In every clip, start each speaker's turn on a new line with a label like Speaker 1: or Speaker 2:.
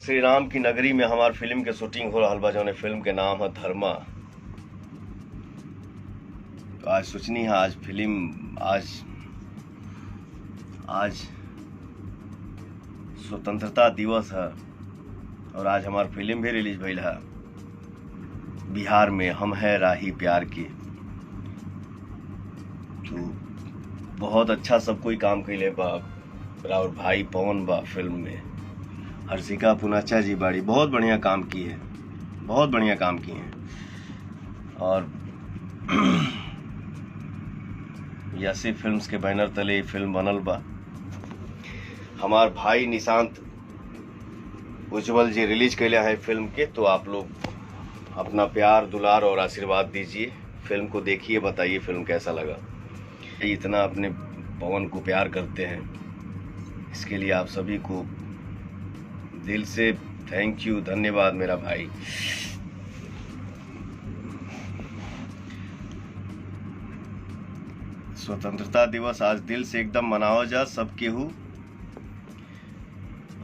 Speaker 1: श्री राम की नगरी में हमार फिल्म के शूटिंग हो रहा बा, जौन फिल्म के नाम है धर्मा। तो आज सोचनी है आज फिल्म आज स्वतंत्रता दिवस है और आज हमार फिल्म भी रिलीज भइल है बिहार में, हम है राही प्यार की। तो बहुत अच्छा सब कोई काम कैले बा। और भाई पवन बा फिल्म में, हर्षिका पुनाचा जी बाड़ी, बहुत बढ़िया काम की है, बहुत बढ़िया काम किए हैं। और यासी फिल्म्स के बैनर तले फिल्म बनल बा। हमार भाई निशांत उज्जवल जी रिलीज कैले हैं फिल्म के। तो आप लोग अपना प्यार दुलार और आशीर्वाद दीजिए, फिल्म को देखिए, बताइए फिल्म कैसा लगा। इतना अपने पवन को प्यार करते हैं, इसके लिए आप सभी को दिल से थैंक यू, धन्यवाद मेरा भाई। स्वतंत्रता दिवस आज दिल से एकदम मनाओ जा सब केहू।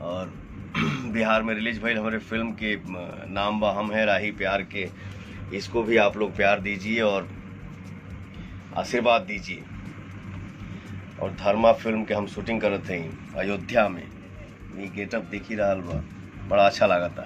Speaker 1: और बिहार में रिलीज भइल हमारे फिल्म के नाम बा हम है राही प्यार के। इसको भी आप लोग प्यार दीजिए और आशीर्वाद दीजिए। और धर्मा फिल्म के हम शूटिंग करत हई अयोध्या में। ये गेटअप देख ही रहा बा, बड़ा अच्छा लगा था।